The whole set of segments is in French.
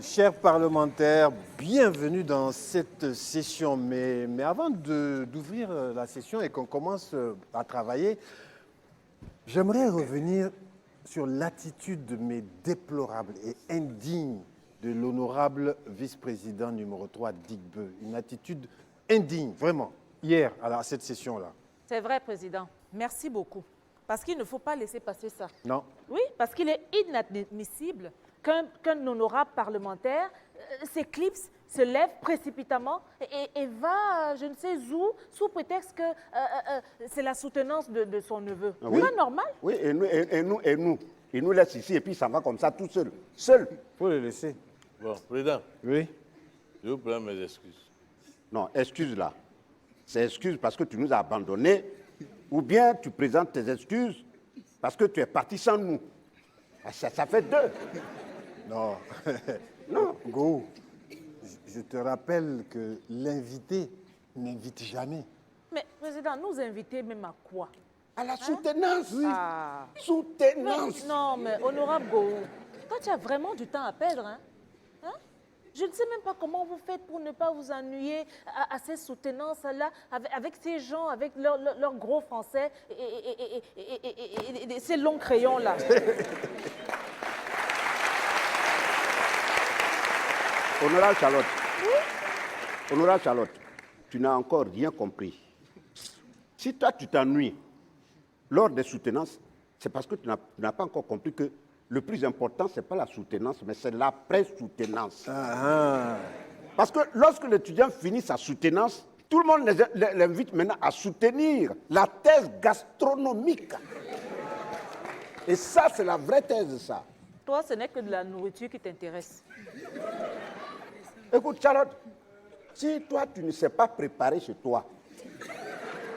Chers parlementaires, bienvenue dans cette session. Mais avant d'ouvrir la session et qu'on commence à travailler, j'aimerais revenir sur l'attitude mais déplorable et indigne de l'honorable vice-président numéro 3, Digbeu. Une attitude indigne, vraiment, hier, à cette session-là. C'est vrai, Président. Merci beaucoup. Parce qu'il ne faut pas laisser passer ça. Non. Oui, parce qu'il est inadmissible qu'un honorable parlementaire s'éclipse, se lève précipitamment et va, je ne sais où, sous prétexte que c'est la soutenance de son neveu. Oui. C'est pas normal. Oui, et nous. Il nous laisse ici et puis ça va comme ça tout seul. Seul. Il faut le laisser. Bon, Président, Oui. je vous prends mes excuses. Non, excuse là. C'est excuse parce que tu nous as abandonnés ou bien tu présentes tes excuses parce que tu es parti sans nous. Ça fait deux. Non. Non. Go, je te rappelle que l'invité n'invite jamais. Mais, Président, nous inviter même à quoi? À la soutenance, oui. Ah. Soutenance. Non, mais honorable Gou, toi, tu as vraiment du temps à perdre, hein? Je ne sais même pas comment vous faites pour ne pas vous ennuyer à ces soutenances-là, avec ces gens, avec leurs gros français et ces longs crayons-là. Honorable Charlotte. Oui? Honorable Charlotte, tu n'as encore rien compris. Si toi, tu t'ennuies lors des soutenances, c'est parce que tu n'as pas encore compris que le plus important, ce n'est pas la soutenance, mais c'est l'après-soutenance. Parce que lorsque l'étudiant finit sa soutenance, tout le monde l'invite maintenant à soutenir la thèse gastronomique. Et ça, c'est la vraie thèse, ça. Toi, ce n'est que de la nourriture qui t'intéresse. Écoute, Charlotte, si toi, tu ne sais pas préparer chez toi,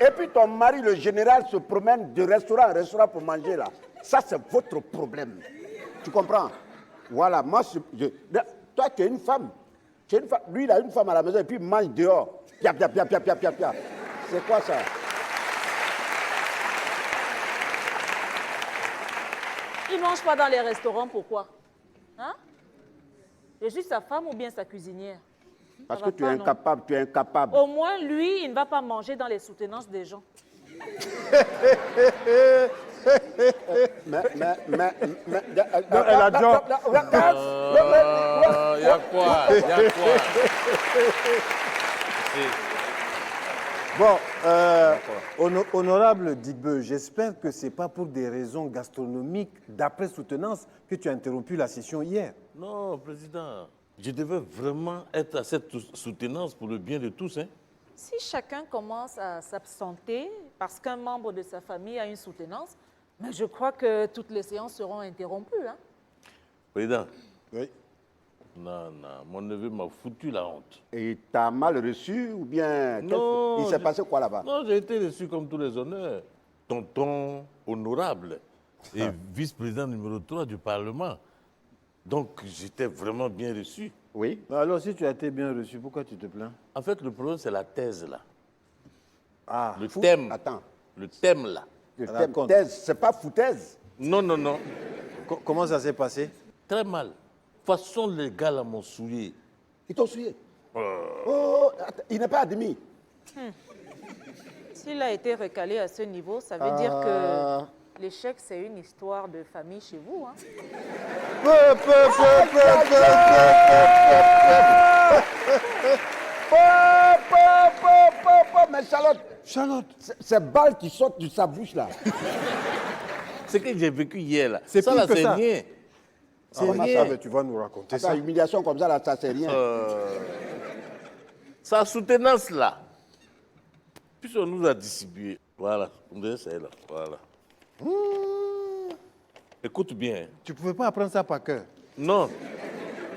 et puis ton mari, le général, se promène de restaurant en restaurant pour manger là, ça, c'est votre problème. Tu comprends? Voilà, moi, toi, tu es une femme. Lui, il a une femme à la maison et puis il mange dehors. Pia. C'est quoi ça? Il ne mange pas dans les restaurants, pourquoi? Hein? Je suis sa femme ou bien sa cuisinière? Parce que tu es incapable, Au moins, lui, il ne va pas manger dans les soutenances des gens. Mais, elle a déjà... Il y a quoi? Bon, honorable Digbeu, j'espère que ce n'est pas pour des raisons gastronomiques d'après-soutenance que tu as interrompu la session hier. Non, Président, je devais vraiment être à cette soutenance pour le bien de tous. Hein? Si chacun commence à s'absenter parce qu'un membre de sa famille a une soutenance, mais je crois que toutes les séances seront interrompues. Hein? Président, Oui. non, mon neveu m'a foutu la honte. Et t'as mal reçu ou bien... Non, il s'est passé quoi là-bas? Non, j'ai été reçu comme tous les honneurs. Tonton honorable et vice-président numéro 3 du Parlement. Donc, j'étais vraiment bien reçu. Oui. Alors, si tu as été bien reçu, pourquoi tu te plains? En fait, le problème, c'est la thèse, là. Ah, Le thème. Attends. Le thème, là. Le thème Raconte. thèse, c'est pas foutaise. Non. comment ça s'est passé? Très mal. Façon, les gars, là, m'ont souillé. Ils t'ont souillé. Oh, attends, il n'est pas admis. S'il a été recalé à ce niveau, ça veut dire que l'échec, c'est une histoire de famille chez vous. Hein? Mais Charlotte, ces balles qui sortent de sa bouche là. Ce que j'ai vécu hier, là, C'est ça, pire là, que c'est ça. rien. C'est Comment rien. ça, mais tu vas nous raconter Attends, ça? humiliation comme ça là, ça c'est rien. Sa soutenance, là. Puisqu'on nous a distribué. Voilà, c'est là. Voilà. Écoute bien. Tu ne pouvais pas apprendre ça par cœur. Non.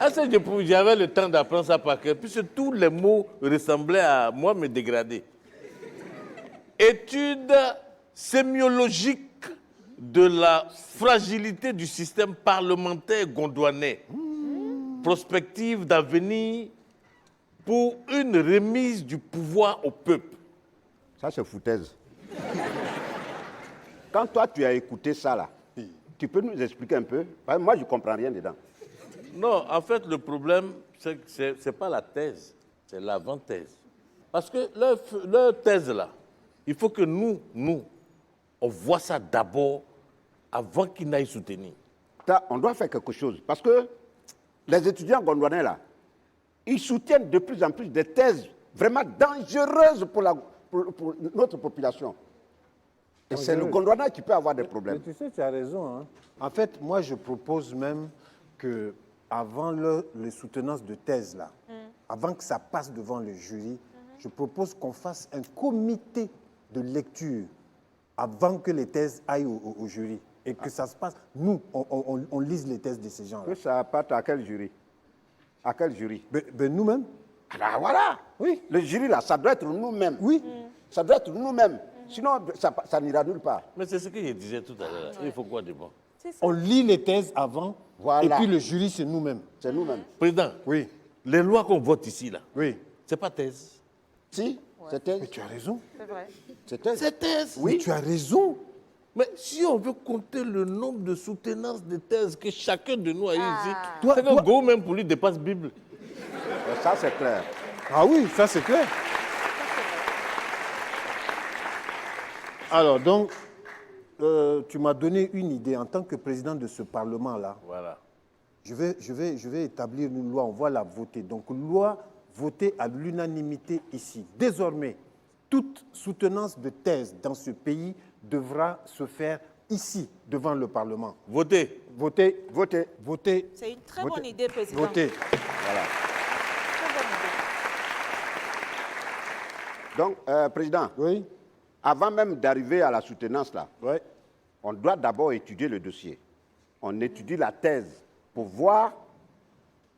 Est-ce que j'avais le temps d'apprendre ça par cœur, puisque tous les mots ressemblaient à moi me dégrader. Étude sémiologique de la fragilité du système parlementaire gondouanais. Prospective d'avenir pour une remise du pouvoir au peuple. Ça c'est foutaise. Quand toi tu as écouté ça là, tu peux nous expliquer un peu? Parce que moi je ne comprends rien dedans. Non, en fait, le problème, c'est que ce n'est pas la thèse, c'est l'avant-thèse. Parce que leur thèse, là, il faut que nous, on voit ça d'abord avant qu'ils n'aillent soutenir. On doit faire quelque chose. Parce que les étudiants gondouanais, là, ils soutiennent de plus en plus des thèses vraiment dangereuses pour notre population. Et c'est le Gondwana qui peut avoir des problèmes. Mais tu sais, tu as raison. Hein. En fait, moi, je propose même que avant les soutenances de thèse, là, avant que ça passe devant le jury, je propose qu'on fasse un comité de lecture avant que les thèses aillent au jury. Et que ça se passe, nous, on lise les thèses de ces gens-là. Que ça parte à quel jury? À quel jury? Ben, nous-mêmes. Ah, voilà. Oui. Le jury, là, ça doit être nous-mêmes. Oui. Ça doit être nous-mêmes. Sinon, ça n'ira nulle part. Mais c'est ce que je disais tout à l'heure. Il faut quoi de bon? C'est ça. On lit les thèses avant, Voilà. et puis le jury, c'est nous-mêmes. C'est nous-mêmes. Président, Oui. les lois qu'on vote ici, là, Oui. c'est pas thèse. Si, c'était. Mais tu as raison. C'est vrai. C'était. C'est thèse. Oui. Mais tu as raison. Mais si on veut compter le nombre de soutenances de thèses que chacun de nous a ici, Toi- c'est que Go même pour lui dépasse Bible. Ça, c'est clair. Ah oui, ça c'est clair. Alors, donc, tu m'as donné une idée. En tant que président de ce Parlement-là, Voilà. je vais établir une loi, on va la voter. Donc, loi votée à l'unanimité ici. Désormais, toute soutenance de thèse dans ce pays devra se faire ici, devant le Parlement. Votez. Voter, Votez. voter, C'est une très voter, bonne idée, Président. voter. Voilà. Très bonne idée. Donc, Président, Oui, avant même d'arriver à la soutenance, là, oui. on doit d'abord étudier le dossier. On étudie la thèse pour voir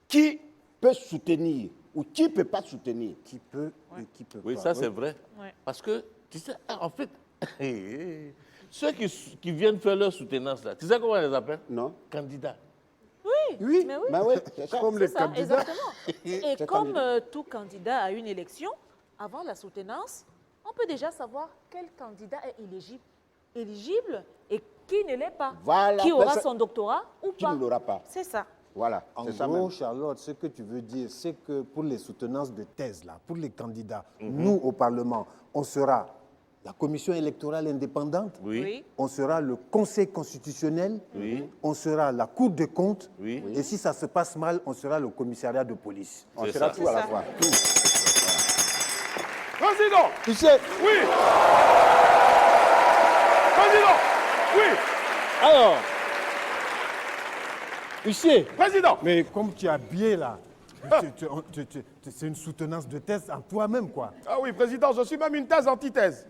qui peut soutenir ou qui ne peut pas soutenir. Qui peut et qui peut Oui, pas. ça c'est vrai. Ouais. Parce que, tu sais, en fait, ceux qui viennent faire leur soutenance là, tu sais comment on les appelle? Non? Candidats. Oui, Mais oui. Ben oui, c'est ça. comme C'est les ça, candidats. exactement. Et C'est comme candidat. tout candidat à une élection, avant la soutenance, on peut déjà savoir quel candidat est éligible et qui ne l'est pas. Voilà. Qui aura Mais ça- son doctorat ou Qui pas. ne l'aura pas. C'est ça. Voilà, En c'est ça gros, même. Charlotte, ce que tu veux dire, c'est que pour les soutenances de thèse, là, pour les candidats, nous, au Parlement, on sera la commission électorale indépendante, Oui. Oui. on sera le Conseil constitutionnel, on sera la Cour des comptes, Oui. et si ça se passe mal, on sera le commissariat de police. On C'est sera ça. tout à la ça. fois. Président, Tu sais, oui. Président, oui. alors, Huissier, Président, mais comme tu es habillé là, c'est une soutenance de thèse en toi-même, quoi. ah oui, président, je suis même une thèse antithèse.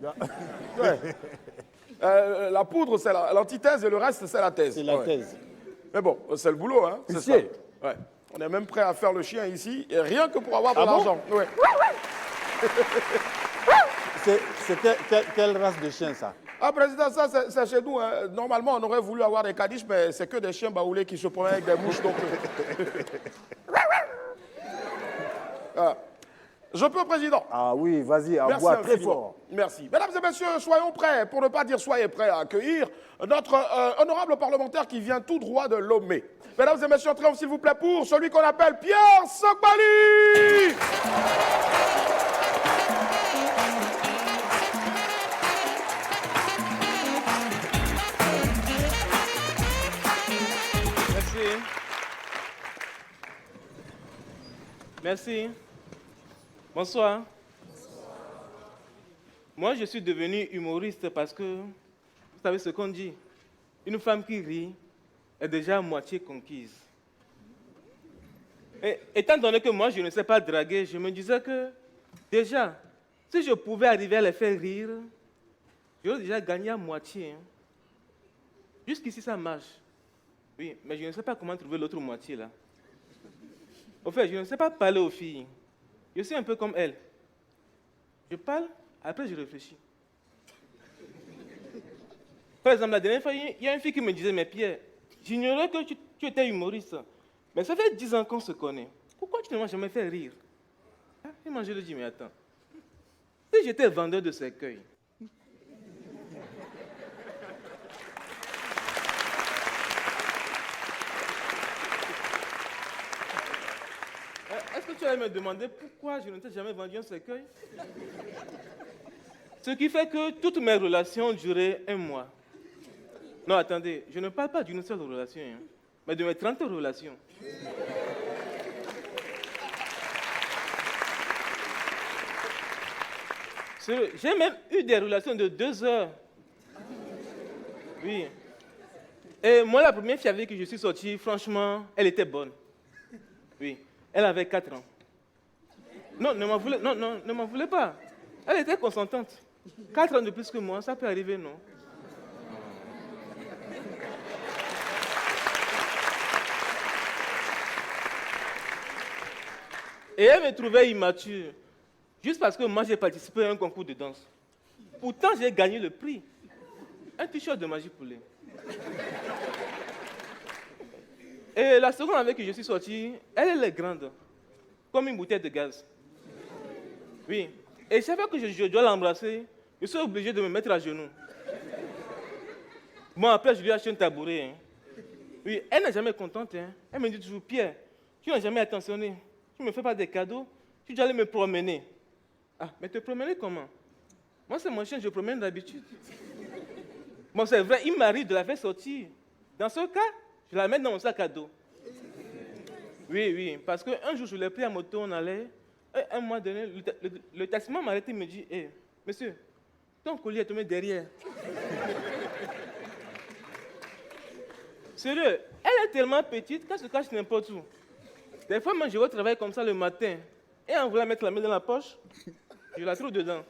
Ouais. La poudre, c'est l'antithèse et le reste, c'est la thèse. C'est la Ouais. thèse. Mais bon, c'est le boulot, hein. c'est Huissier. ça. Ouais. On est même prêt à faire le chien ici, et rien que pour avoir de Ah bon l'argent. Ouais. C'est quelle race de chien, ça? Ah, président, ça, c'est chez nous. Hein. Normalement, on aurait voulu avoir des caniches, mais c'est que des chiens baoulés qui se promènent avec des mouches. Donc, Ah. Je peux, président. Ah oui, vas-y, Merci aboie très infiniment. fort. Merci. Mesdames et messieurs, soyons prêts, pour ne pas dire soyez prêts à accueillir notre honorable parlementaire qui vient tout droit de Lomé. Mesdames et messieurs, un triomphe s'il vous plaît pour celui qu'on appelle Pierre Sokbali. Merci. Merci. Bonsoir. Moi, je suis devenu humoriste parce que, vous savez ce qu'on dit, une femme qui rit est déjà à moitié conquise. Et étant donné que moi, je ne sais pas draguer, je me disais que, déjà, si je pouvais arriver à les faire rire, j'aurais déjà gagné à moitié. Hein. Jusqu'ici, ça marche. Oui, mais je ne sais pas comment trouver l'autre moitié, là. Au fait, je ne sais pas parler aux filles. Je suis un peu comme elles. Je parle, après je réfléchis. Par exemple, la dernière fois, il y a une fille qui me disait, mais Pierre, j'ignorais que tu étais humoriste. Mais ça fait 10 ans qu'on se connaît. Pourquoi tu ne m'as jamais fait rire? Ah, et moi, je lui dis, mais attends. Si j'étais vendeur de cercueils, tu allais me demander pourquoi je ne t'ai jamais vendu un cercueil. Ce qui fait que toutes mes relations ont duré 1 mois. Non, attendez, je ne parle pas d'une seule relation, hein, mais de mes 30 relations. J'ai même eu des relations de 2 heures. Oui. Et moi, la première fille avec qui je suis sorti, franchement, elle était bonne. Oui. Elle avait 4 ans. Non, ne m'en voulez pas. Elle était consentante. 4 ans de plus que moi, ça peut arriver, non? Et elle me trouvait immature, juste parce que moi j'ai participé à un concours de danse. Pourtant, j'ai gagné le prix. Un t-shirt de Magie Poulet. Et la seconde avec qui je suis sorti, elle est grande, comme une bouteille de gaz. Oui. Et chaque fois que je dois l'embrasser, je suis obligé de me mettre à genoux. Bon, après, je lui ai acheté un tabouret. Hein. Oui, elle n'est jamais contente. Hein. Elle me dit toujours, Pierre, tu n'as jamais attentionné. Tu ne me fais pas des cadeaux, tu dois aller me promener. Ah, mais te promener comment? Moi, c'est mon chien, je promène d'habitude. Bon, c'est vrai, il m'arrive de la faire sortir. Dans ce cas, je la mets dans mon sac à dos. Oui, oui, parce qu'un jour, je l'ai pris à moto, on allait. Et un mois donné, le taximan m'a arrêté et me dit, hey, monsieur, ton collier est tombé derrière. Sérieux, elle est tellement petite qu'elle se cache n'importe où. Des fois, moi, je vais au travail comme ça le matin. Et en voulant mettre la main dans la poche, je la trouve dedans.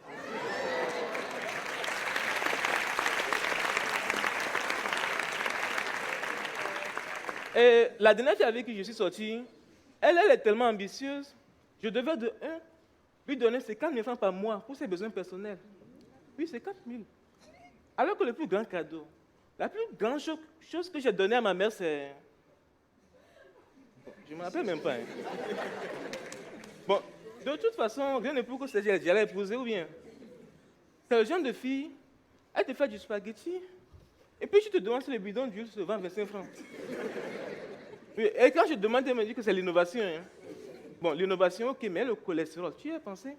Et la dernière fille avec qui je suis sorti, elle est tellement ambitieuse, je devais de 1 lui donner ses 4 000 francs par mois pour ses besoins personnels. Oui, c'est 4 000. Alors que le plus grand cadeau, la plus grande chose que j'ai donnée à ma mère, c'est... Je ne me rappelle même pas. Hein. Bon, de toute façon, rien ne prouve que c'est j'allais épouser ou bien. C'est le genre de fille, elle te fait du spaghetti, et puis tu te demandes si le bidon d'huile se vend 25 francs. Oui, et quand je demande, elle me dit que c'est l'innovation. Hein. Bon, l'innovation, ok, mais le cholestérol, tu y as pensé?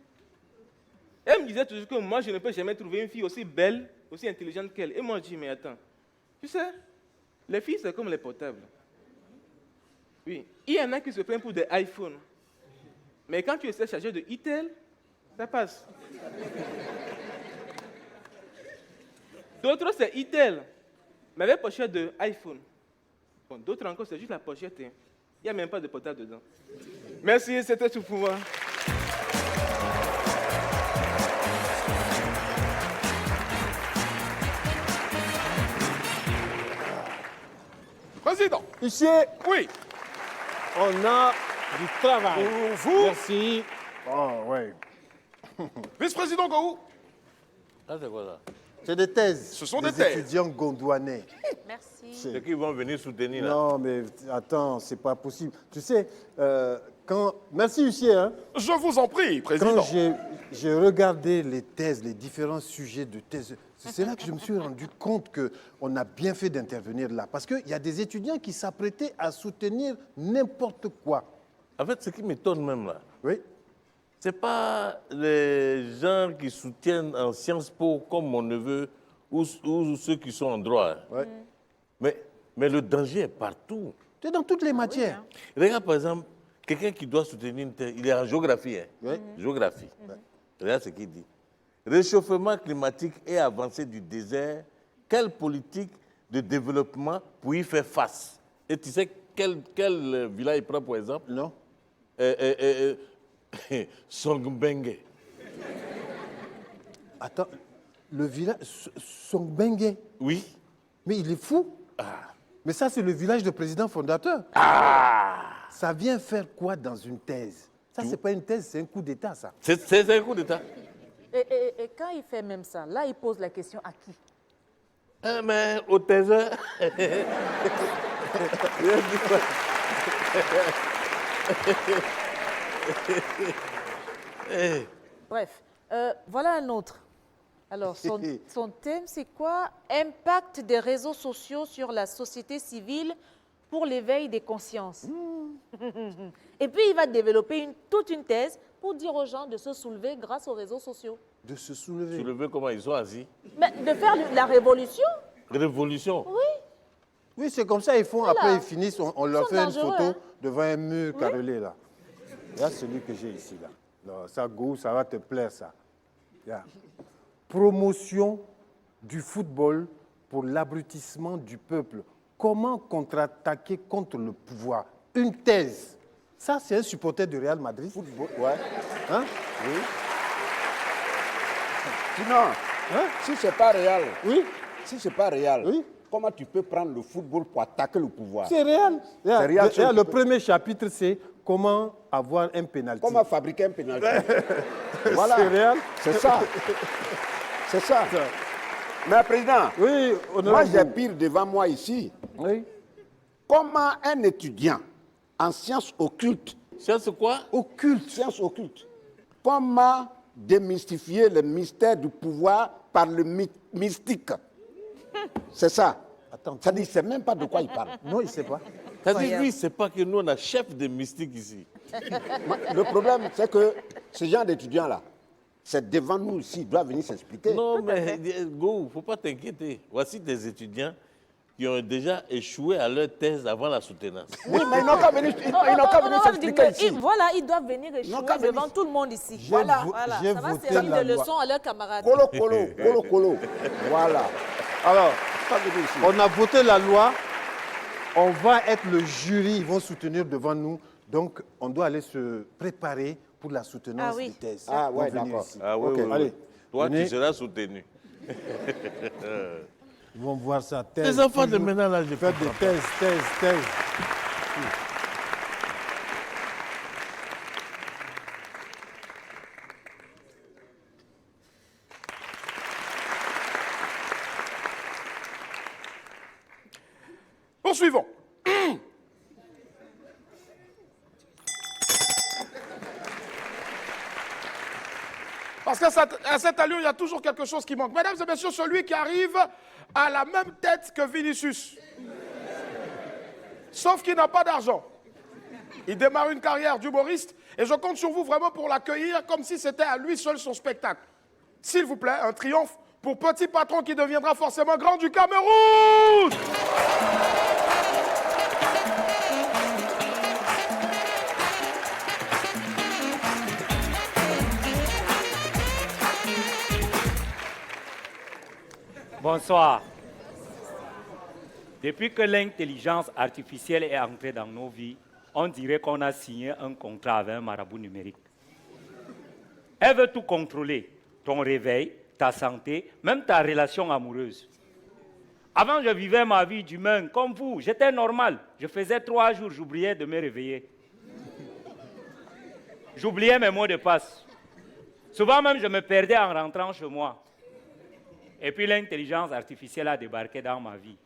Elle me disait toujours que moi, je ne peux jamais trouver une fille aussi belle, aussi intelligente qu'elle. Et moi, je dis, mais attends, tu sais, les filles, c'est comme les portables. Oui, il y en a qui se prennent pour des iPhones. Mais quand tu essaies de charger de Itel, ça passe. D'autres, c'est Itel, mais avec pochette de iPhone. Bon, d'autres encore, c'est juste la pochette. Hein. Il n'y a même pas de portable dedans. Merci, c'était tout pour moi. Président, Ici, oui. on a du travail. Pour vous, Merci. Oh, ouais. vice-président Gou, Ah, c'est quoi ça? C'est des thèses. Ce sont des thèses. Étudiants gondouanais. Merci. C'est qui vont venir soutenir là? Non, mais attends, c'est pas possible. Tu sais, quand... Merci, Hussier. Hein. je vous en prie, président. Quand j'ai regardé les thèses, les différents sujets de thèses, c'est là que je me suis rendu compte qu'on a bien fait d'intervenir là. Parce qu'il y a des étudiants qui s'apprêtaient à soutenir n'importe quoi. En fait, ce qui m'étonne même là, Oui. c'est pas les gens qui soutiennent en Sciences Po comme mon neveu ou ceux qui sont en droit. Hein. Ouais. Mais le danger est partout. C'est dans toutes les matières. Regarde par exemple, quelqu'un qui doit soutenir une thèse, il est en géographie. Hein. Oui. Géographie. Regarde ce qu'il dit. Réchauffement climatique et avancée du désert, quelle politique de développement pour y faire face? Et tu sais quel village il prend pour exemple? Non. Songbengue. Attends, le village Songbengue. Oui. Mais il est fou. Mais ça, c'est le village de président fondateur. Ça vient faire quoi dans une thèse? Ça, c'est pas une thèse, c'est un coup d'État, ça. C'est un coup d'État. Et quand il fait même ça, là, il pose la question à qui? Mais au taiseur. Bref, voilà un autre. Alors, son thème, c'est quoi? Impact des réseaux sociaux sur la société civile pour l'éveil des consciences. Et puis, il va développer toute une thèse pour dire aux gens de se soulever grâce aux réseaux sociaux. De se soulever. Soulever comment ils sont assis. Mais de faire la révolution. Révolution. Oui, c'est comme ça, ils font. Voilà. Après, ils finissent, on leur Ils sont fait une dangereux, photo hein. devant un mur carrelé, là. Là, celui que j'ai ici, là. Non, ça, Go, ça va te plaire, ça. Là. Promotion du football pour l'abrutissement du peuple. Comment contre-attaquer contre le pouvoir? Une thèse. Ça, c'est un supporter du Real Madrid. Football, ouais. Hein? Oui. Sinon, si c'est pas réel, Oui, si c'est pas réel, Oui. comment tu peux prendre le football pour attaquer le pouvoir? c'est réel. Là, C'est réel, là, c'est- le premier chapitre, c'est comment avoir un pénalty. Comment fabriquer un pénalty? Voilà. C'est réel. C'est ça. C'est ça. Mais président, Oui, moi honorable. j'ai pire devant moi ici. Oui. Comment un étudiant en sciences occultes, C'est quoi? sciences occultes, comment démystifier le mystère du pouvoir par le mystique? C'est ça. Attends, Ça dit, c'est même pas de quoi il parle. non, il ne sait pas. C'est-à-dire, lui, c'est pas que nous, on a chef des mystiques ici. Le problème, c'est que ces gens d'étudiants-là, c'est devant nous ici, ils doivent venir s'expliquer. Non, mais Go, il ne faut pas t'inquiéter. Voici des étudiants qui ont déjà échoué à leur thèse avant la soutenance. Oui, mais ils n'ont qu'à venir, ils n'ont qu'à venir Honorable s'expliquer Digbe, ici. voilà, ils doivent venir échouer qu'à venir. devant tout le monde ici. J'ai Voilà, vo- voilà. j'ai Ça va voté servir la de loi. leçon à leurs camarades. Colo, colo, colo, colo. Voilà. Alors, Pas venir ici. on a voté la loi. On va être le jury. Ils vont soutenir devant nous. Donc, on doit aller se préparer pour la soutenance Ah oui. des thèses. Ah Ils vont ouais, venir d'accord. ici. Ah oui, Ok, oui, oui. allez. Toi, Venez. tu seras soutenu. Ils vont voir ça. Thèse, Les enfants de toujours. maintenant, là, je Faites des thèses, thèses, thèses. Poursuivons. Parce qu'à cette allure, il y a toujours quelque chose qui manque. Mesdames et messieurs, celui qui arrive a la même tête que Vinicius. Sauf qu'il n'a pas d'argent. Il démarre une carrière d'humoriste et je compte sur vous vraiment pour l'accueillir comme si c'était à lui seul son spectacle. S'il vous plaît, un triomphe pour Petit Patron qui deviendra forcément grand du Cameroun. Bonsoir. Depuis que l'intelligence artificielle est entrée dans nos vies, on dirait qu'on a signé un contrat avec un marabout numérique. Elle veut tout contrôler, ton réveil, ta santé, même ta relation amoureuse. Avant, je vivais ma vie d'humain comme vous, j'étais normal. Je faisais 3 jours, j'oubliais de me réveiller. J'oubliais mes mots de passe. Souvent même, je me perdais en rentrant chez moi. Et puis l'intelligence artificielle a débarqué dans ma vie.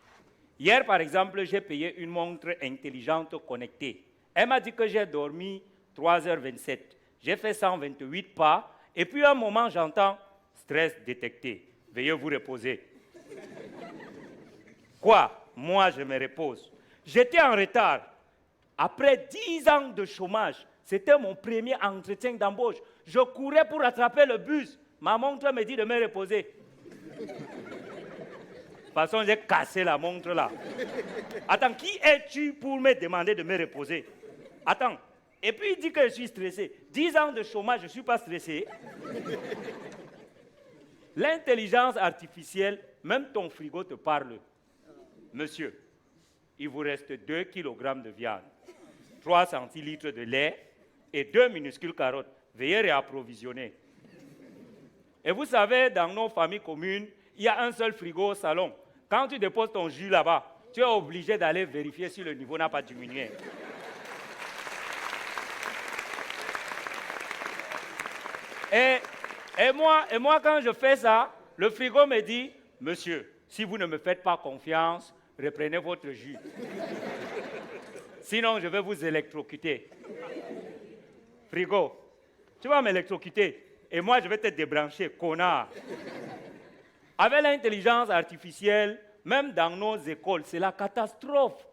Hier, par exemple, j'ai payé une montre intelligente connectée. Elle m'a dit que j'ai dormi 3h27. J'ai fait 128 pas. Et puis à un moment, j'entends « stress détecté. Veuillez vous reposer ». Quoi? Moi, je me repose. J'étais en retard. Après 10 ans de chômage, c'était mon premier entretien d'embauche. Je courais pour attraper le bus. Ma montre me dit de me reposer. De toute façon, j'ai cassé la montre là. Attends, qui es-tu pour me demander de me reposer? Attends. Et puis il dit que je suis stressé. 10 ans de chômage, je ne suis pas stressé. L'intelligence artificielle, même ton frigo te parle. Monsieur, il vous reste 2 kg de viande, 3 centilitres de lait et 2 minuscules carottes. Veuillez réapprovisionner. Et vous savez, dans nos familles communes, il y a un seul frigo au salon. Quand tu déposes ton jus là-bas, tu es obligé d'aller vérifier si le niveau n'a pas diminué. Et moi, quand je fais ça, le frigo me dit, monsieur, si vous ne me faites pas confiance, reprenez votre jus. Sinon, je vais vous électrocuter. Frigo, tu vas m'électrocuter. Et moi, je vais te débrancher, connard. Avec l'intelligence artificielle, même dans nos écoles, c'est la catastrophe.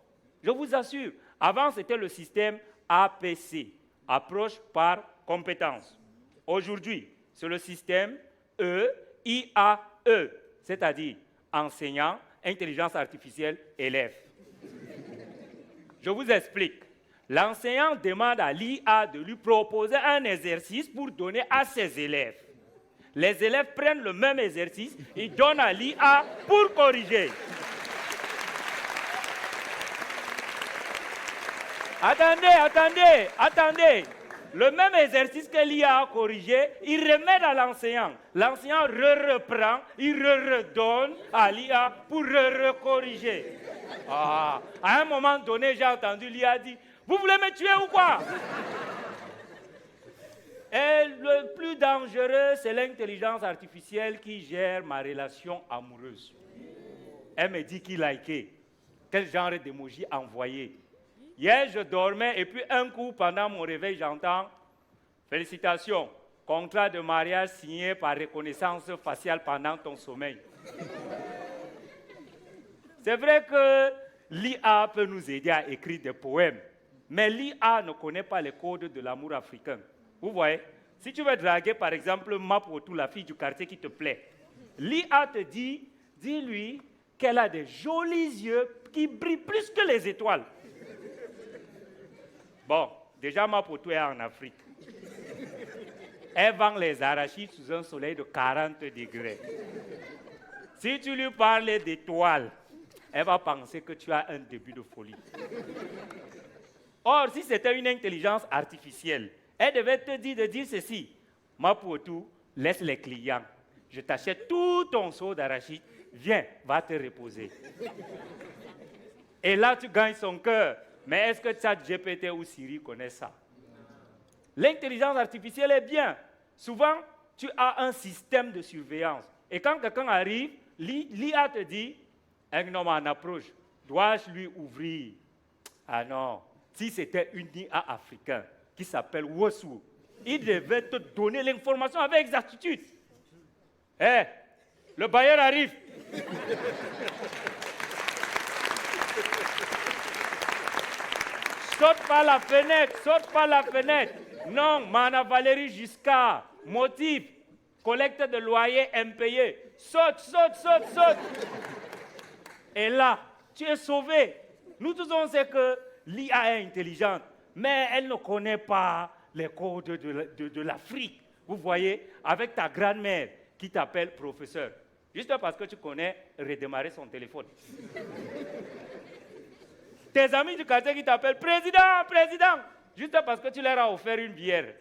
Je vous assure. Avant, c'était le système APC, approche par compétence. Aujourd'hui, c'est le système EIAE, c'est-à-dire enseignant, intelligence artificielle, élève. Je vous explique. L'enseignant demande à l'IA de lui proposer un exercice pour donner à ses élèves. Les élèves prennent le même exercice, ils donnent à l'IA pour corriger. Attendez. Le même exercice que l'IA a corrigé, il remet à l'enseignant. L'enseignant reprend, il redonne à l'IA pour corriger. À un moment donné, j'ai entendu l'IA dire, vous voulez me tuer ou quoi? Et le plus dangereux, c'est l'intelligence artificielle qui gère ma relation amoureuse. Elle me dit qui liker, quel genre d'émoji envoyer. Hier, je dormais et puis un coup, pendant mon réveil, j'entends « Félicitations, contrat de mariage signé par reconnaissance faciale pendant ton sommeil. » C'est vrai que l'IA peut nous aider à écrire des poèmes, mais l'IA ne connaît pas les codes de l'amour africain. Vous voyez, si tu veux draguer, par exemple, Mapotou, la fille du quartier qui te plaît, l'IA te dit, dis-lui qu'elle a des jolis yeux qui brillent plus que les étoiles. Bon, déjà Mapotou est en Afrique. Elle vend les arachides sous un soleil de 40 degrés. Si tu lui parles d'étoiles, elle va penser que tu as un début de folie. Or, si c'était une intelligence artificielle, elle devait te dire de dire ceci. Mapotou, laisse les clients. Je t'achète tout ton seau d'arachide. Viens, va te reposer. Et là, tu gagnes son cœur. Mais est-ce que ChatGPT ou Siri connaissent ça? L'intelligence artificielle est bien. Souvent, tu as un système de surveillance. Et quand quelqu'un arrive, l'IA te dit, un homme en approche, dois-je lui ouvrir? Ah non, si c'était une IA africaine qui s'appelle Wosu, il devait te donner l'information avec exactitude. Hé, le bailleur arrive. Saute par la fenêtre. Non, Mana Valérie Giscard, motif, collecte de loyer impayé. Saute. Et là, tu es sauvé. Nous tous, on sait que l'IA est intelligente, mais elle ne connaît pas les codes de l'Afrique. Vous voyez, avec ta grand-mère qui t'appelle professeur, juste parce que tu connais redémarrer son téléphone. Tes amis du quartier qui t'appellent président, juste parce que tu leur as offert une bière.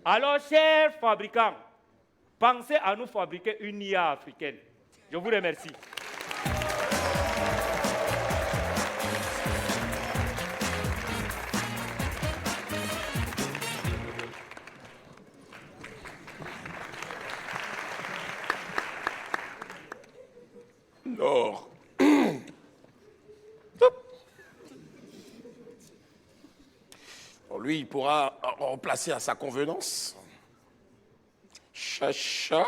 Alors, chers fabricants, pensez à nous fabriquer une IA africaine. Je vous remercie. Alors, bon, lui, il pourra remplacer à sa convenance. Chacha.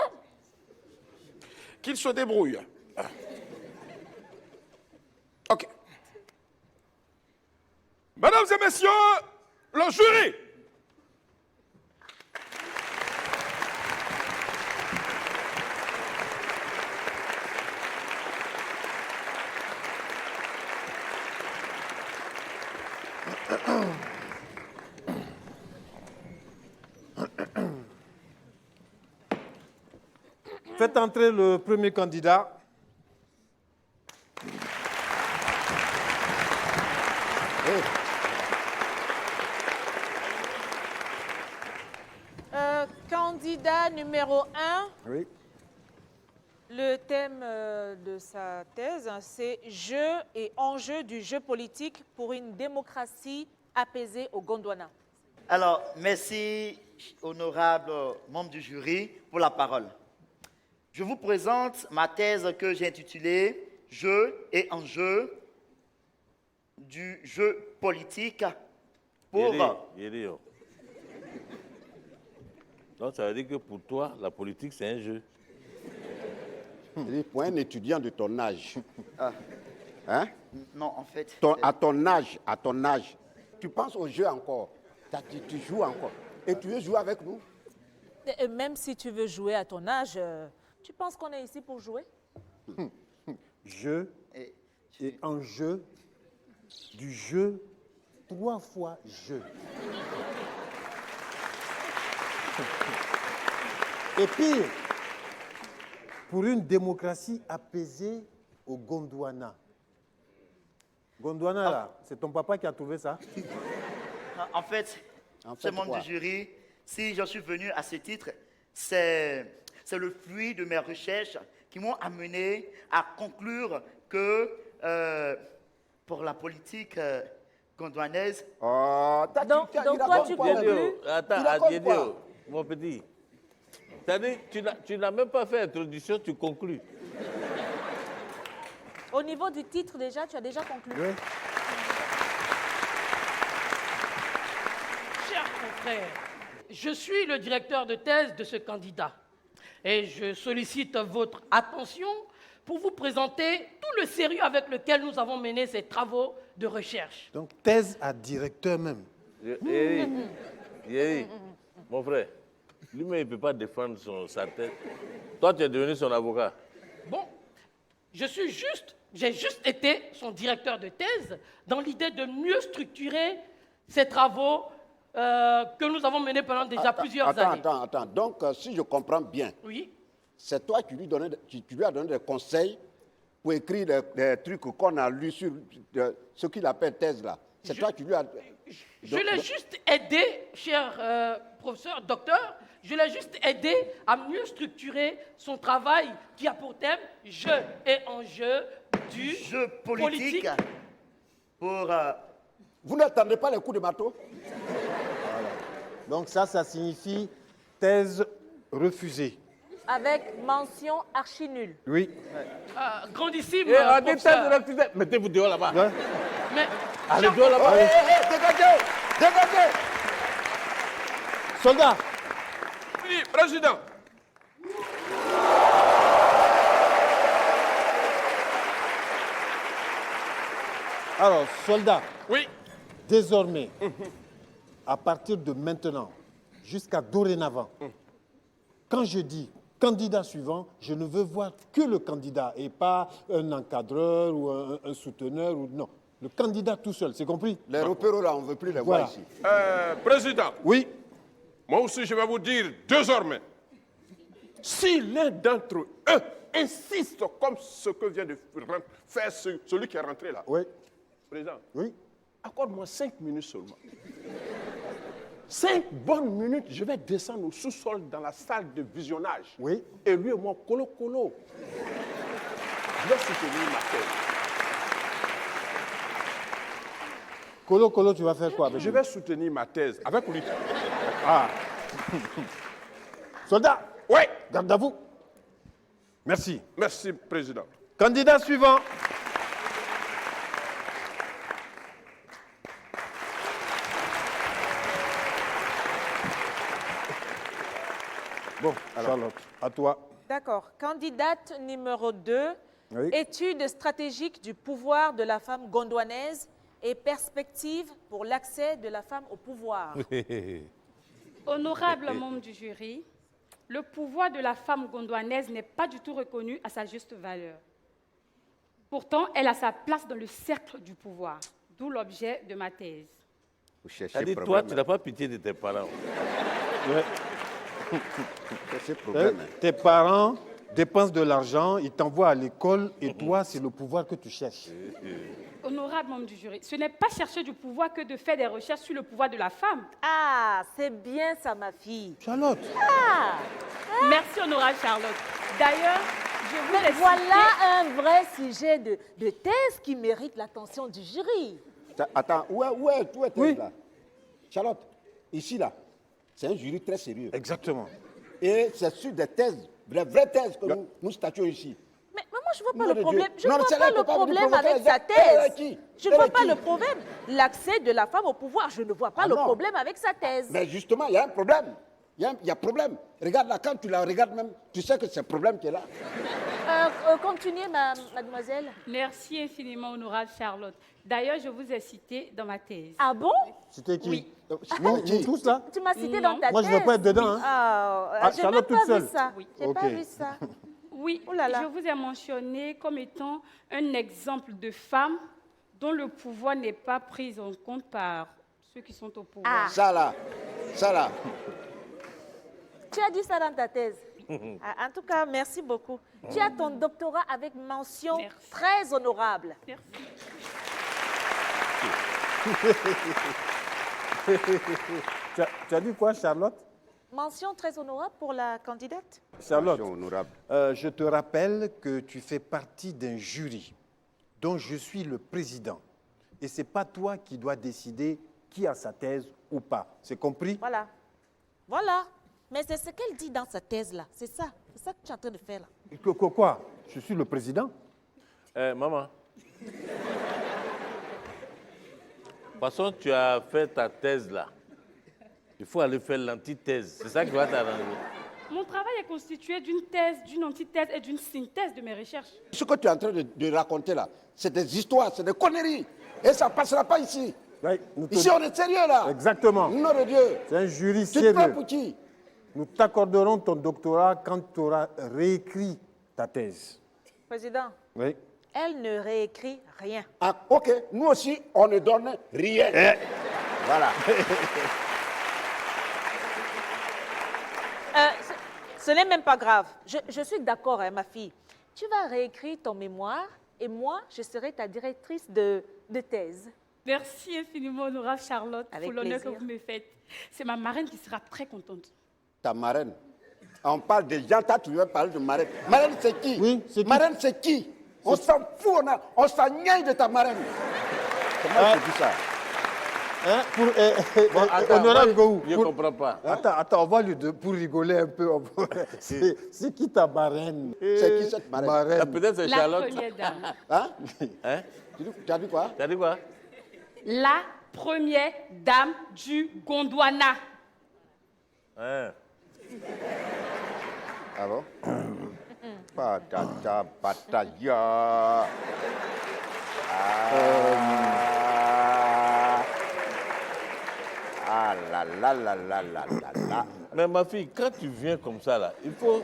Qu'il se débrouille. OK. Mesdames et messieurs, le jury. Faites entrer le premier candidat. Candidat numéro 1, Oui. le thème de sa thèse, hein, c'est « Jeux et enjeux du jeu politique pour une démocratie apaisée au Gondwana ». Alors, merci, honorable membre du jury, pour la parole. Je vous présente ma thèse que j'ai intitulée « Jeux et enjeux du jeu politique pour... Yério. Donc, ça veut dire que pour toi, la politique, c'est un jeu. Pour un étudiant de ton âge. Ah. Hein? Non, en fait... À ton âge, tu penses au jeu encore. Tu joues encore. Et tu veux jouer avec nous? Et même si tu veux jouer à ton âge, tu penses qu'on est ici pour jouer? Jeu et en jeu, du jeu, 3 fois jeu. Et pire, pour une démocratie apaisée au Gondwana. Gondwana, là, c'est ton papa qui a trouvé ça? En fait, En ce fait, membre quoi? du jury, si j'en suis venu à ce titre, c'est le fruit de mes recherches qui m'ont amené à conclure que pour la politique gondwanaise, Oh, Donc toi, tu conclus? Diédio, Il attends, raconte Diédio, quoi? mon petit. C'est-à-dire, tu n'as même pas fait introduction, tu conclus. Au niveau du titre déjà, tu as déjà conclu. Oui. Chers confrères, je suis le directeur de thèse de ce candidat et je sollicite votre attention pour vous présenter tout le sérieux avec lequel nous avons mené ces travaux de recherche. Donc, thèse à directeur même. Yéri, mon frère, lui-même, il ne peut pas défendre sa tête. Toi, tu es devenu son avocat. Bon, j'ai juste été son directeur de thèse dans l'idée de mieux structurer ces travaux que nous avons menés pendant déjà plusieurs années. Attends. Donc, si je comprends bien, Oui. c'est toi qui lui as donné des conseils pour écrire des trucs qu'on a lus sur ce qu'il appelle thèse là. C'est toi qui lui as... Je l'ai juste aidé, cher professeur, docteur, je l'ai juste aidé à mieux structurer son travail qui a pour thème jeu et enjeu du jeu politique pour... Vous n'attendez pas les coups de marteau? Donc ça signifie thèse refusée. Avec mention archi nulle. Oui. grandissime Et en détail professeur. de l'activité, mettez-vous dehors là-bas. Ouais. Mais, Allez cher dehors là-bas. Dégagez! Dégagez! Soldat, Oui, président. alors, soldat, Oui. désormais, à partir de maintenant, jusqu'à dorénavant, quand je dis candidat suivant, je ne veux voir que le candidat et pas un encadreur ou un souteneur. Non, le candidat tout seul, c'est compris? Les repéros là, on ne veut plus les Voilà. voir ici. Président, Oui. moi aussi je vais vous dire désormais, si l'un d'entre eux insiste comme ce que vient de faire celui qui est rentré là, Oui. président, Oui. accorde-moi 5 minutes seulement. 5 bonnes minutes, je vais descendre au sous-sol dans la salle de visionnage. Oui. Et lui et moi, colo. Je vais soutenir ma thèse. Colo, tu vas faire quoi avec Je lui? vais soutenir ma thèse avec lui. Soldat, Oui, garde à vous. Merci. merci, président. Candidat suivant. Bon, Charlotte, à toi. D'accord. Candidate numéro 2, Oui. étude stratégique du pouvoir de la femme gondwanaise et perspective pour l'accès de la femme au pouvoir. Honorable membre du jury, le pouvoir de la femme gondwanaise n'est pas du tout reconnu à sa juste valeur. Pourtant, elle a sa place dans le cercle du pouvoir, d'où l'objet de ma thèse. Vous cherchez C'est-à-dire, toi, problème. tu n'as pas pitié de tes parents. Ouais. Vous cherchez problème. Tes parents dépensent de l'argent, ils t'envoient à l'école et toi, c'est le pouvoir que tu cherches. Honorable membre du jury, ce n'est pas chercher du pouvoir que de faire des recherches sur le pouvoir de la femme. Ah, c'est bien ça, ma fille. Charlotte, Merci, honorable Charlotte. D'ailleurs, je vais les Voilà un vrai sujet de thèse qui mérite l'attention du jury. Attends, où est thèse Oui. là? Charlotte, ici là, c'est un jury très sérieux. exactement. Et c'est sur des thèses, des vraies thèses que nous statuons ici. Mais moi, je ne vois pas Nom le de problème. Dieu. Je ne Non, vois celle-là, pas elle le peut pas venir problème provoquer avec les sa gens. Elle est thèse. qui? Je ne Elle vois est pas qui? le problème. L'accès de la femme au pouvoir, je ne vois pas Ah le non. problème avec sa thèse. Mais justement, il y a un problème. Il y a problème. Regarde là, quand tu la regardes même, tu sais que c'est problème qui est là. Continuez, mademoiselle. Merci infiniment, honorable Charlotte. D'ailleurs, je vous ai cité dans ma thèse. Ah bon? C'était qui? Oui. Nous tous là? Tu m'as cité Non. dans ta Moi, je ne veux thèse. pas être dedans. Hein. Ah, j'ai Charlotte même pas toute vu seule. ça. Oui. J'ai Ok. pas vu ça. Oui, Oh là là. je vous ai mentionné comme étant un exemple de femme dont le pouvoir n'est pas pris en compte par ceux qui sont au pouvoir. Ah. Ça là. Tu as dit ça dans ta thèse. Ah, en tout cas, merci beaucoup. Tu as ton doctorat avec mention Merci. très honorable. Merci. Tu as dit quoi, Charlotte? Mention très honorable pour la candidate. Charlotte, Mention honorable. je te rappelle que tu fais partie d'un jury dont je suis le président. Et ce n'est pas toi qui dois décider qui a sa thèse ou pas. C'est compris? Voilà. Voilà. Mais c'est ce qu'elle dit dans sa thèse-là. C'est ça. C'est ça que tu es en train de faire là. Quoi? Je suis le président? Maman. De toute façon, tu as fait ta thèse là. Il faut aller faire l'antithèse. C'est ça qui va t'arranger. Mon travail est constitué d'une thèse, d'une antithèse et d'une synthèse de mes recherches. Ce que tu es en train de raconter là, c'est des histoires, c'est des conneries. Et ça ne passera pas ici. Oui, Ici, on est sérieux là. Exactement. Nom de Dieu. C'est un jury Tu te prends sérieux. pour qui? Nous t'accorderons ton doctorat quand tu auras réécrit ta thèse. Président, Oui. elle ne réécrit rien. Ah, ok, nous aussi, on ne donne rien. Voilà. Ce n'est même pas grave. Je suis d'accord, hein, ma fille. Tu vas réécrire ton mémoire et moi, je serai ta directrice de thèse. Merci infiniment, honorable Charlotte, Avec pour l'honneur que plaisir. vous me faites. C'est ma marraine qui sera très contente. Ta marraine. On parle de gens, toi, tu veux parler de marraine. Marraine, c'est qui? Oui, c'est qui? Marraine, c'est qui? On s'en fout, on s'ennuie de ta marraine. Comment tu dis ça? Hein, Bon, attends, honorable moi, Gou, je ne comprends pas. Attends, on va pour rigoler un peu. C'est qui ta marraine? C'est qui cette marraine? Ah, peut-être c'est La Charlotte. première dame. Hein? Hein? Tu as dit quoi? Tu as dit quoi? La première dame du Gondwana. Hein? Ah bon? Patata, pataya. Ah là là là là là là là. Mais ma fille, quand tu viens comme ça, là, il faut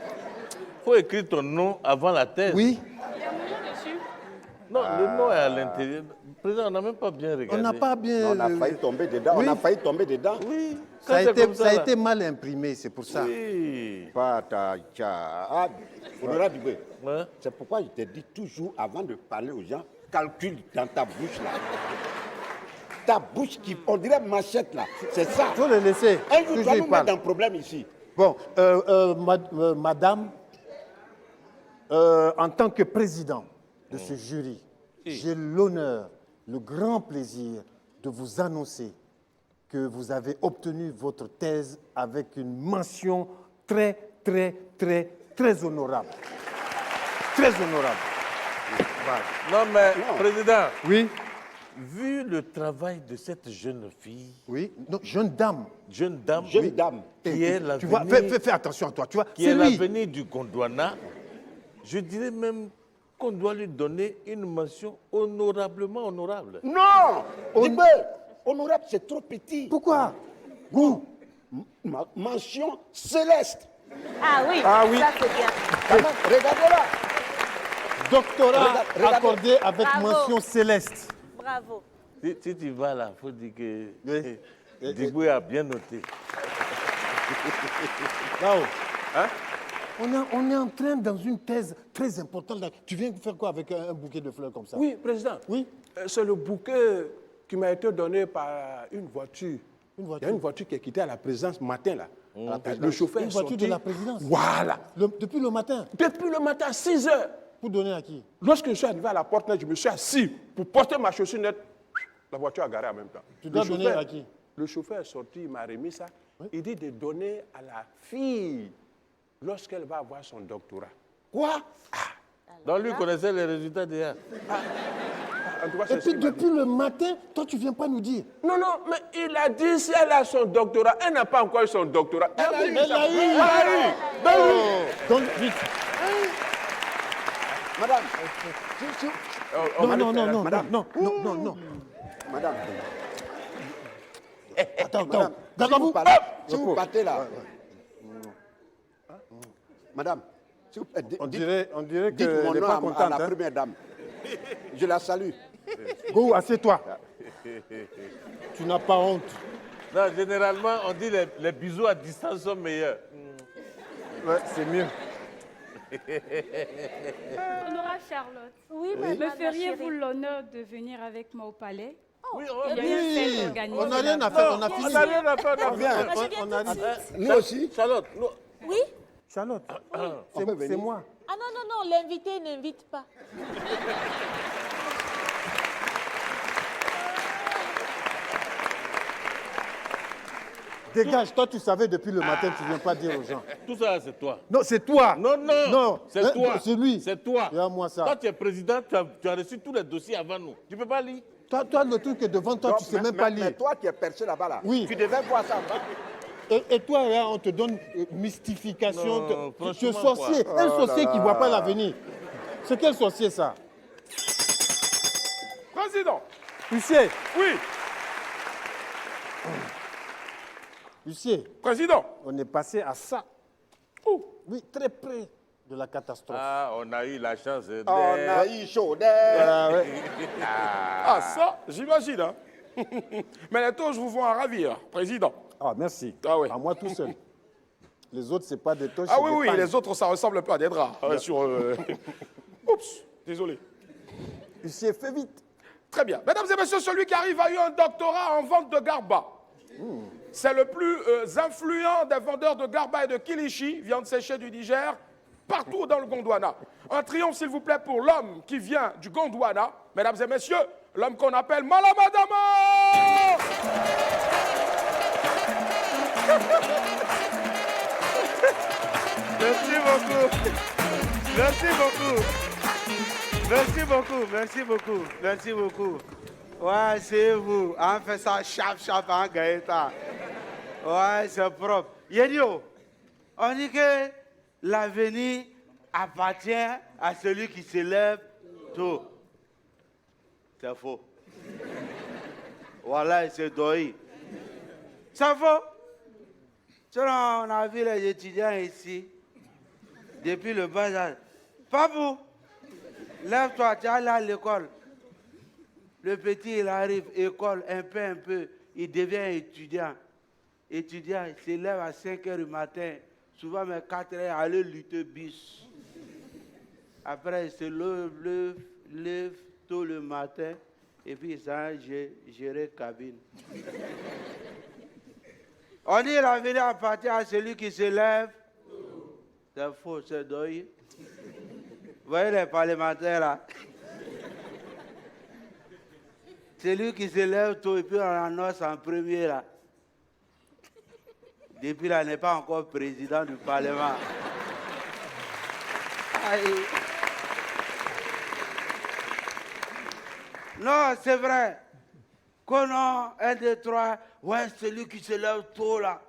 écrire ton nom avant la thèse. Oui, Il y a mon nom dessus. Non, le nom est à l'intérieur. Président, on n'a même pas bien regardé. on n'a pas bien... On a failli tomber dedans. oui. On a failli tomber dedans. Oui. Ça a Quand c'est été, comme ça a là. été mal imprimé, c'est pour ça. Oui. Patata. Ah, Honorable Dubé, Ouais. c'est pourquoi je te dis toujours, avant de parler aux gens, calcule dans ta bouche là. Ta bouche qui, on dirait machette là. C'est ça. Il faut le laisser. Un jour, tu Toujours vas il nous parle. mettre dans problème ici. Bon, madame, en tant que président de ce jury, j'ai l'honneur, le grand plaisir de vous annoncer que vous avez obtenu votre thèse avec une mention très, très, très, très honorable. Très honorable. Voilà. Non, mais, Président, Oui, vu le travail de cette jeune fille, oui. Non, jeune dame. jeune dame, Jeune dame. qui est Tu vois, l'avenir fais attention à toi. Tu vois, qui c'est est lui. l'avenir du Gondwana, je dirais même qu'on doit lui donner une mention honorablement honorable. Non! Dubé, honorable, c'est trop petit. Pourquoi? Mention céleste. Ah oui, Ah oui. ça c'est bien. Quand même, regardez-là. Doctorat Regardez. accordé avec Bravo. mention céleste. Bravo. Si tu vas là, il faut dire que Oui. Diboué a bien noté. Là-haut. On est en train dans une thèse très importante. Là. Tu viens faire quoi avec un bouquet de fleurs comme ça? Oui, président. Oui. C'est le bouquet qui m'a été donné par une voiture. Une Il voiture. y a une voiture qui est quittée à la présidence matin, là. la présidence. Le chauffeur Une est voiture sorti. de la présidence. Voilà. Depuis le matin. Depuis le matin, à 6 heures. Pour donner à qui? Lorsque je suis arrivé à la porte, là, je me suis assis pour porter ma chaussure nette. La voiture a garé en même temps. Tu dois donner à qui? Le chauffeur est sorti, il m'a remis ça. Il dit de donner à la fille lorsqu'elle va avoir son doctorat. Quoi? Donc lui connaissait les résultats déjà. En tout cas, Et c'est ce puis qu'il m'a dit. depuis le matin, toi, tu viens pas nous dire. Non, non, mais il a dit si elle a son doctorat. Elle n'a pas encore eu son doctorat. Elle a eu. Ben oui. Donc, vite. Madame, On va Non, le non, faire, non, madame. non, non, non, non. madame, Attends, madame, attends. si vous partez, si vous partez là, madame, si vous, On dirait dites qu'elle mon n'est nom pas à contente. la Hein. première dame. Je la salue. Go, assieds-toi. Tu n'as pas honte. Non, généralement, on dit les bisous à distance sont meilleurs. Ouais, c'est mieux. Honorable Charlotte, Oui, me madame, ma feriez-vous chérie. l'honneur de venir avec moi au palais? Oui, Il y a une fête organisée. On n'a rien à faire, on a on fini. n'a rien à faire. On vient. Ah, je viens On a tout de dit- suite. Nous aussi. Charlotte, nous- Oui? Charlotte, On peut c'est venir. moi. Ah non, non, non, l'invité n'invite pas. Dégage, toi tu savais depuis le matin, tu ne viens pas dire aux gens. tout ça, c'est toi. Non, c'est toi. Non, non, Non, c'est hein, toi. c'est lui. C'est toi. Regarde-moi ça. Toi, tu es président, tu as reçu tous les dossiers avant nous. Tu ne peux pas lire. Toi, le truc est devant toi, Non, tu ne sais mais- même pas mais lire. toi qui es perché là-bas, là, Oui. tu devais voir ça. Et toi, là, on te donne mystification. Non, Tu es franchement, sorcier. quoi. Un Oh sorcier là qui ne là. voit pas l'avenir. C'est quel sorcier ça? Président, Huissier. oui, Huissier, président. on est passé à ça. Oui, très près de la catastrophe. Ah, on a eu la chance de... On a eu chaud. Ah, ouais. Ah, ça, j'imagine. Hein. Mais les taux, je vous vois en ravir, président. Ah, merci. Ah oui. À moi tout seul. Les autres, ce n'est pas des toches. Ah c'est oui, des oui, pagnes. les autres, ça ressemble pas à des draps. Sur, Oups, désolé. Huissier, fais vite. Très bien. Mesdames et messieurs, celui qui arrive a eu un doctorat en vente de garba. C'est le plus influent des vendeurs de garba et de kilichi, viande séchée du Niger, partout dans le Gondwana. Un triomphe, s'il vous plaît, pour l'homme qui vient du Gondwana. Mesdames et messieurs, l'homme qu'on appelle Malamadama. Merci beaucoup. Merci beaucoup. Merci beaucoup. Merci beaucoup. Merci beaucoup. Ouais, c'est vous. On fait ça chap chap en Gaëtan. Ouais, c'est propre. Yedio, on dit que l'avenir appartient à celui qui se lève tôt. C'est faux. Voilà, c'est doi. C'est faux. Selon on a vu les étudiants ici, depuis le bas âge. Papou, lève-toi, tu es allé à l'école. Le petit, il arrive, école, un peu, il devient étudiant. Étudiant, il se lève à 5 h du matin, souvent à 4 h, aller lutter bus. Après, il se lève tôt le matin, et puis il s'en va gérer cabine. On dit l'avenir appartient à celui qui se lève. C'est faux, c'est deuil. Vous voyez les parlementaires là? Celui qui se lève tôt et puis on annonce en premier là. Depuis là, il n'est pas encore président du Parlement. Aïe. Non, c'est vrai. Qu'on 1, 2, 3, ouais, celui qui se lève tôt là.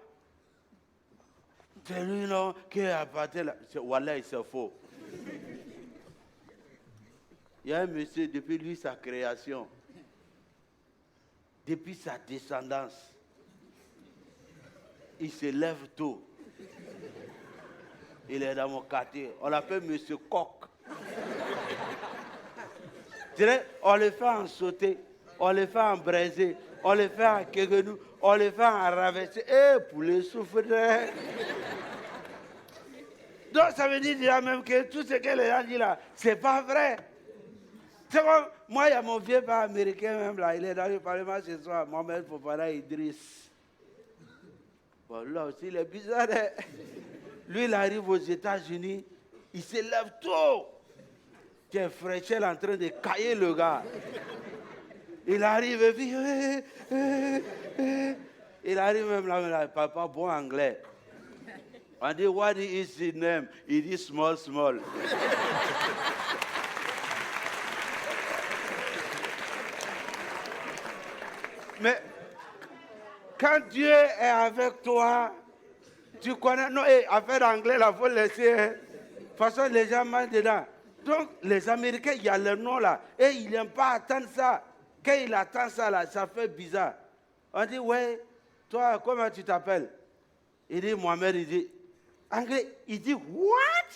C'est lui, non, qui est appartient là. Voilà, c'est faux. Il y a un monsieur, depuis lui, sa création, depuis sa descendance, il se lève tôt. Il est dans mon quartier. On l'appelle monsieur Coq. On le fait en sauté, on le fait en braisé, on le fait en kegenou, on le fait en ravessé. Et pour les souffrir. Donc ça veut dire déjà même que tout ce que les gens disent là, c'est pas vrai. C'est comme, moi, il y a mon vieux père américain même là, il est dans le Parlement ce soir, Mohamed Fofana Idriss. Bon, là aussi, il est bizarre. Hein? Lui, il arrive aux États-Unis, il se lève tôt. Tiens, Fréchel en train de cailler le gars. Il arrive et puis... il arrive même là, papa, bon anglais. On dit, what is his name? Il dit small, small. Quand Dieu est avec toi, tu connais. Non, affaire d'anglais, là, il faut laisser. Hein. De toute façon, les gens mangent dedans. Donc, les Américains, il y a le nom là. Et il n'aime pas attendre ça. Quand il attend ça là, ça fait bizarre. On dit, ouais, toi, comment tu t'appelles? Il dit, Mohamed, il dit, anglais, il dit, what?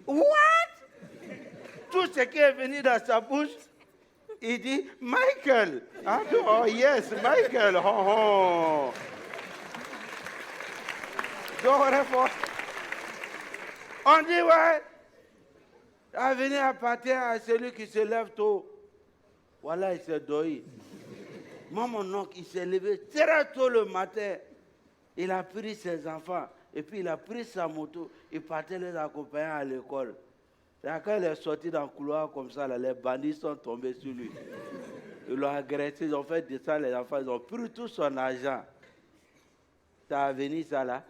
What? Tout ce qui est venu dans sa bouche, il dit, Michael. Ah, oh, yes, Michael. Oh, oh. Donc, on dit, ouais, à venir appartient à celui qui se lève tôt. Voilà, il s'est dormi. Moi, mon oncle, il s'est levé très tôt le matin. Il a pris ses enfants et puis il a pris sa moto. Il partait les accompagner à l'école. Et quand il est sorti dans le couloir comme ça, là, les bandits sont tombés sur lui. Ils l'ont agressé, ils ont fait descendre les enfants, ils ont pris tout son argent. Ça a venu ça là.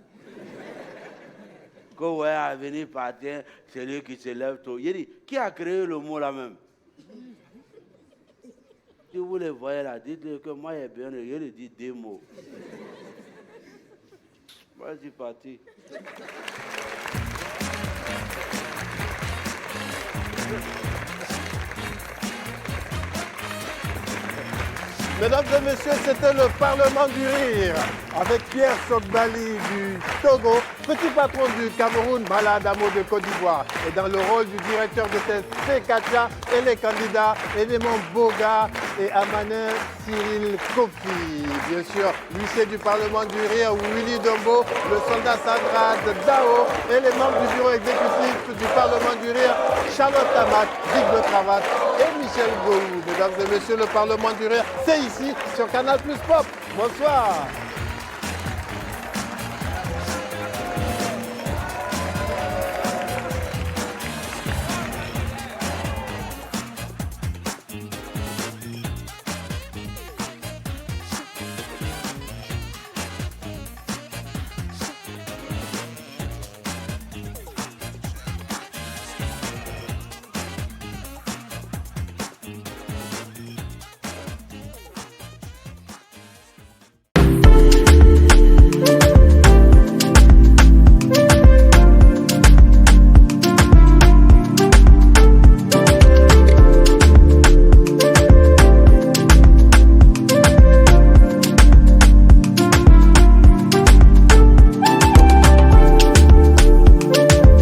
Que ouais, à venir partir, c'est lui qui se lève tôt. Il dit, qui a créé le mot là même? Si vous les voyez là, dites-le que moi, il bien, je lui dis deux mots. Moi, je suis parti. Mesdames et messieurs, c'était le Parlement du Rire avec Pierre Sogbali du Togo, petit patron du Cameroun, Malade Amo de Côte d'Ivoire. Et dans le rôle du directeur de thèse, c'est Katia et les candidats Élément Boga et Amanin Cyril Kofi. Bien sûr, l'huissier du Parlement du Rire, Willy Dombo, le soldat Sandra Dao et les membres du bureau exécutif du Parlement du Rire, Charlotte Tamak, Dick de Cravate et Michel Gouou. Mesdames et messieurs, le Parlement du Rire, c'est ici sur Canal Plus Pop. Bonsoir.